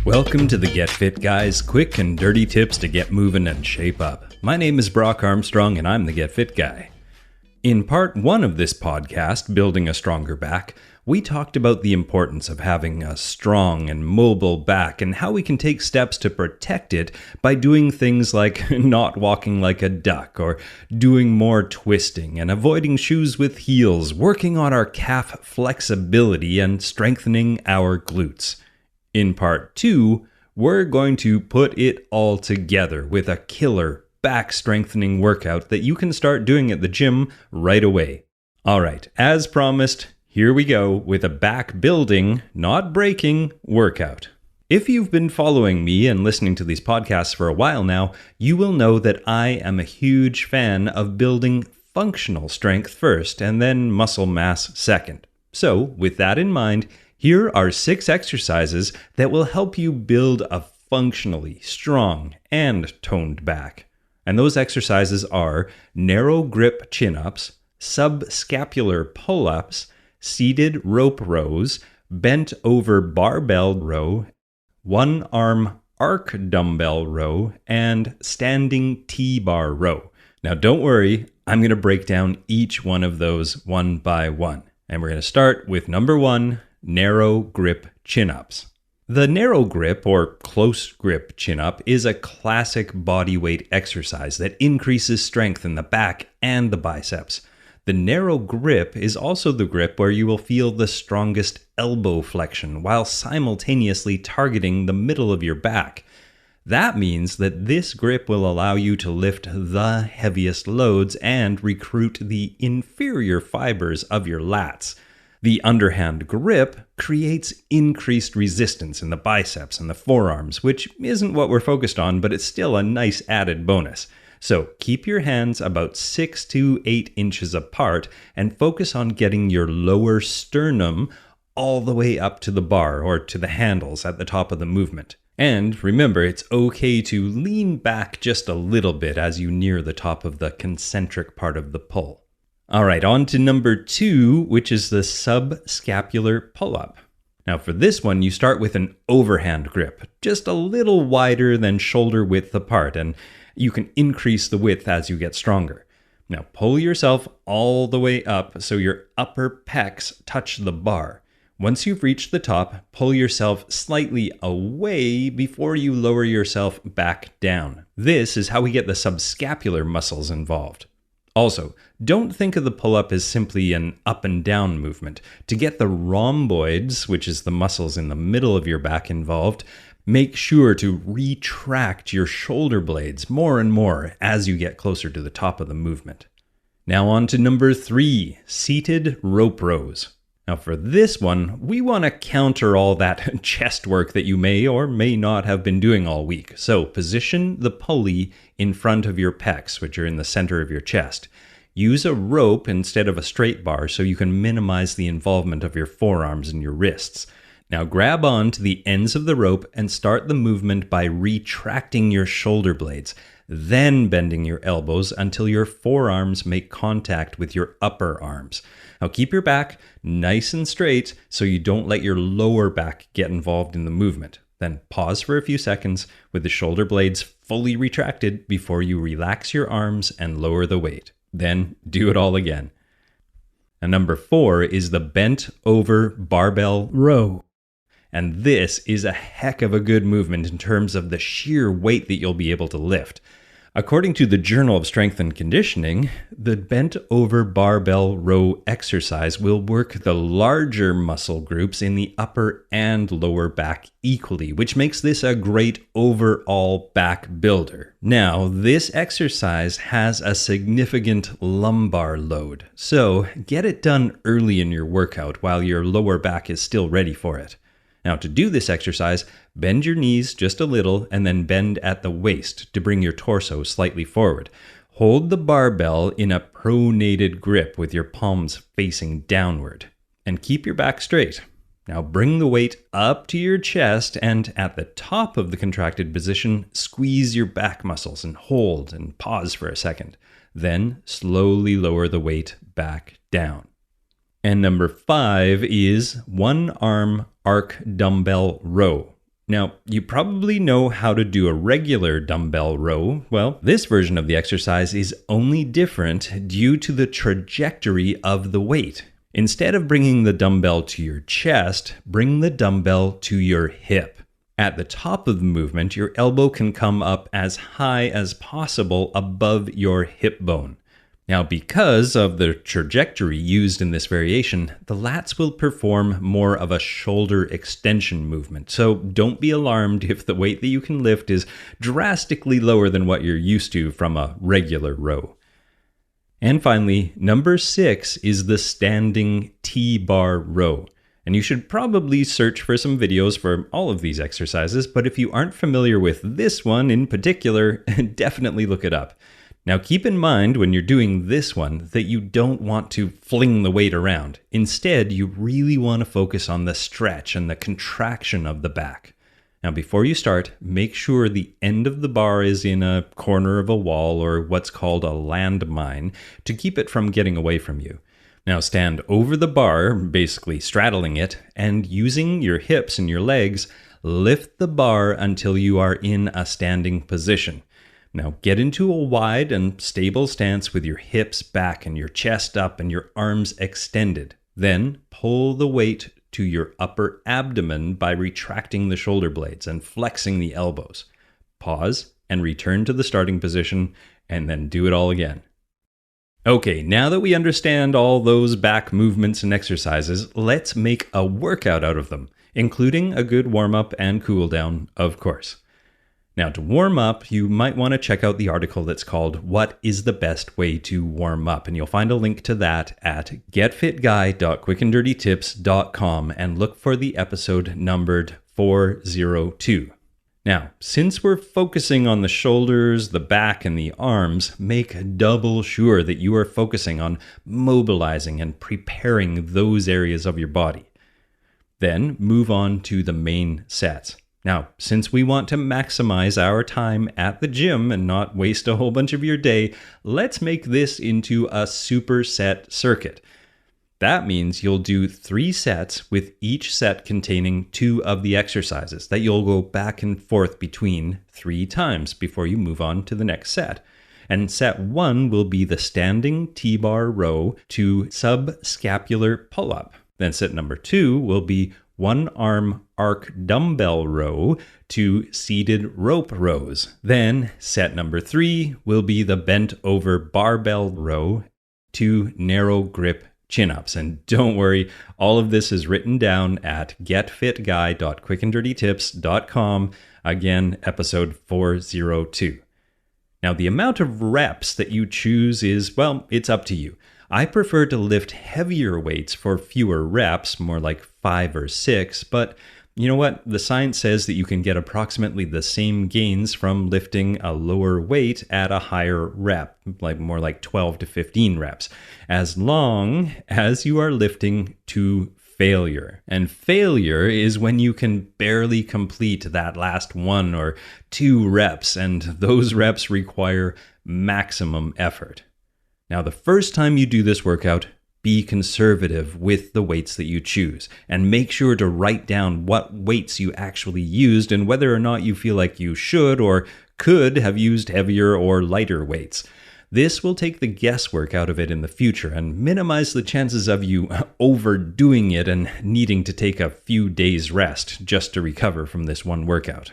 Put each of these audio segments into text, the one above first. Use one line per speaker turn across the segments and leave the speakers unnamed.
Welcome to the Get Fit Guys, quick and dirty tips to get moving and shape up. My name is Brock Armstrong and I'm the Get Fit Guy. In part 1 of this podcast, Building a Stronger Back, we talked about the importance of having a strong and mobile back and how we can take steps to protect it by doing things like not walking like a duck or doing more twisting and avoiding shoes with heels, working on our calf flexibility and strengthening our glutes. In part 2, we're going to put it all together with a killer back strengthening workout that you can start doing at the gym right away. All right, as promised, here we go with a back building, not breaking workout. If you've been following me and listening to these podcasts for a while now, you will know that I am a huge fan of building functional strength first and then muscle mass second. So, with that in mind, here are 6 exercises that will help you build a functionally strong and toned back. And those exercises are narrow grip chin-ups, subscapular pull-ups, seated rope rows, bent over barbell row, one-arm arc dumbbell row, and standing T-bar row. Now don't worry, I'm going to break down each one of those one by one. And we're going to start with number 1, narrow grip chin-ups. The narrow grip or close grip chin-up is a classic body weight exercise that increases strength in the back and the biceps. The narrow grip is also the grip where you will feel the strongest elbow flexion while simultaneously targeting the middle of your back. That means that this grip will allow you to lift the heaviest loads and recruit the inferior fibers of your lats. The underhand grip creates increased resistance in the biceps and the forearms, which isn't what we're focused on, but it's still a nice added bonus. So keep your hands about 6 to 8 inches apart and focus on getting your lower sternum all the way up to the bar or to the handles at the top of the movement. And remember, it's okay to lean back just a little bit as you near the top of the concentric part of the pull. All right, on to number 2, which is the subscapular pull-up. Now for this one, you start with an overhand grip, just a little wider than shoulder width apart, and you can increase the width as you get stronger. Now pull yourself all the way up so your upper pecs touch the bar. Once you've reached the top, pull yourself slightly away before you lower yourself back down. This is how we get the subscapular muscles involved. Also, don't think of the pull-up as simply an up and down movement. To get the rhomboids, which is the muscles in the middle of your back involved, make sure to retract your shoulder blades more and more as you get closer to the top of the movement. Now on to number 3, seated rope rows. Now for this one, we want to counter all that chest work that you may or may not have been doing all week. So position the pulley in front of your pecs, which are in the center of your chest. Use a rope instead of a straight bar so you can minimize the involvement of your forearms and your wrists. Now grab on to the ends of the rope and start the movement by retracting your shoulder blades, then bending your elbows until your forearms make contact with your upper arms. Now keep your back nice and straight so you don't let your lower back get involved in the movement. Then pause for a few seconds with the shoulder blades fully retracted before you relax your arms and lower the weight. Then do it all again. And number 4 is the bent over barbell row. And this is a heck of a good movement in terms of the sheer weight that you'll be able to lift. According to the Journal of Strength and Conditioning, the bent over barbell row exercise will work the larger muscle groups in the upper and lower back equally, which makes this a great overall back builder. Now, this exercise has a significant lumbar load, so get it done early in your workout while your lower back is still ready for it. Now to do this exercise, bend your knees just a little and then bend at the waist to bring your torso slightly forward. Hold the barbell in a pronated grip with your palms facing downward and keep your back straight. Now bring the weight up to your chest and at the top of the contracted position, squeeze your back muscles and hold and pause for a second. Then slowly lower the weight back down. And number 5 is one arm arc dumbbell row. Now, you probably know how to do a regular dumbbell row. Well, this version of the exercise is only different due to the trajectory of the weight. Instead of bringing the dumbbell to your chest, bring the dumbbell to your hip. At the top of the movement, your elbow can come up as high as possible above your hip bone. Now, because of the trajectory used in this variation, the lats will perform more of a shoulder extension movement. So don't be alarmed if the weight that you can lift is drastically lower than what you're used to from a regular row. And finally, number 6 is the standing T-bar row. And you should probably search for some videos for all of these exercises, but if you aren't familiar with this one in particular, definitely look it up. Now keep in mind when you're doing this one that you don't want to fling the weight around. Instead, you really want to focus on the stretch and the contraction of the back. Now before you start, make sure the end of the bar is in a corner of a wall or what's called a landmine to keep it from getting away from you. Now stand over the bar, basically straddling it, and using your hips and your legs, lift the bar until you are in a standing position. Now get into a wide and stable stance with your hips back and your chest up and your arms extended. Then pull the weight to your upper abdomen by retracting the shoulder blades and flexing the elbows. Pause and return to the starting position and then do it all again. Okay, now that we understand all those back movements and exercises, let's make a workout out of them, including a good warm-up and cool-down, of course. Now, to warm up, you might want to check out the article that's called What is the Best Way to Warm Up? And you'll find a link to that at getfitguy.quickanddirtytips.com and look for the episode numbered 402. Now, since we're focusing on the shoulders, the back, and the arms, make double sure that you are focusing on mobilizing and preparing those areas of your body. Then move on to the main sets. Now, since we want to maximize our time at the gym and not waste a whole bunch of your day, let's make this into a superset circuit. That means you'll do 3 sets with each set containing 2 of the exercises that you'll go back and forth between 3 times before you move on to the next set. And set 1 will be the standing T-bar row to subscapular pull-up. Then set number 2 will be 1-arm arc dumbbell row to seated rope rows. Then set number 3 will be the bent over barbell row to narrow grip chin-ups. And don't worry, all of this is written down at getfitguy.quickanddirtytips.com. Again, episode 402. Now, the amount of reps that you choose is, well, it's up to you. I prefer to lift heavier weights for fewer reps, more like 5 or 6, but you know what? The science says that you can get approximately the same gains from lifting a lower weight at a higher rep, like more like 12 to 15 reps, as long as you are lifting to failure. And failure is when you can barely complete that last 1 or 2 reps, and those reps require maximum effort. Now, the first time you do this workout, be conservative with the weights that you choose and make sure to write down what weights you actually used and whether or not you feel like you should or could have used heavier or lighter weights. This will take the guesswork out of it in the future and minimize the chances of you overdoing it and needing to take a few days rest just to recover from this one workout.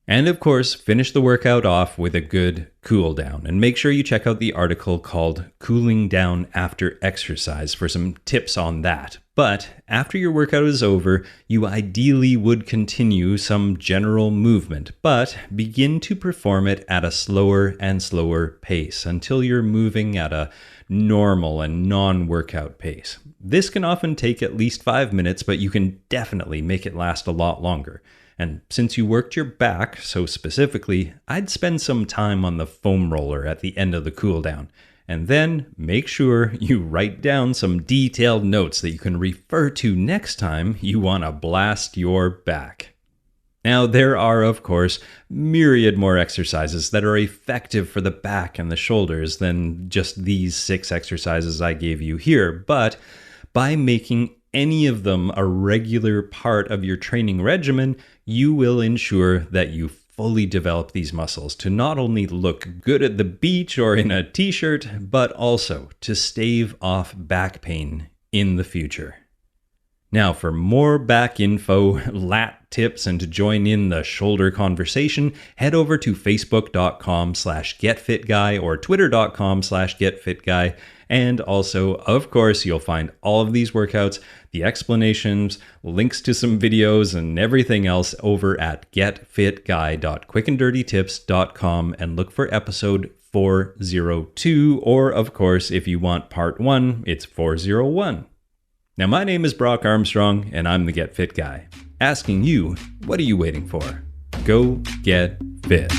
And of course, finish the workout off with a good cool down. And make sure you check out the article called Cooling Down After Exercise for some tips on that. But after your workout is over, you ideally would continue some general movement, but begin to perform it at a slower and slower pace until you're moving at a normal and non-workout pace. This can often take at least 5 minutes, but you can definitely make it last a lot longer. And since you worked your back so specifically, I'd spend some time on the foam roller at the end of the cool down. And then make sure you write down some detailed notes that you can refer to next time you want to blast your back. Now, there are, of course, myriad more exercises that are effective for the back and the shoulders than just these 6 exercises I gave you here, but by making any of them a regular part of your training regimen, you will ensure that you fully develop these muscles to not only look good at the beach or in a t-shirt, but also to stave off back pain in the future. Now, for more back info, lat tips, and to join in the shoulder conversation, head over to facebook.com/getfitguy or twitter.com/getfitguy. And also, of course, you'll find all of these workouts, the explanations, links to some videos, and everything else over at getfitguy.quickanddirtytips.com, and look for episode 402, or of course, if you want part 1, it's 401. Now, my name is Brock Armstrong, and I'm the Get Fit Guy. Asking you, what are you waiting for? Go get fit.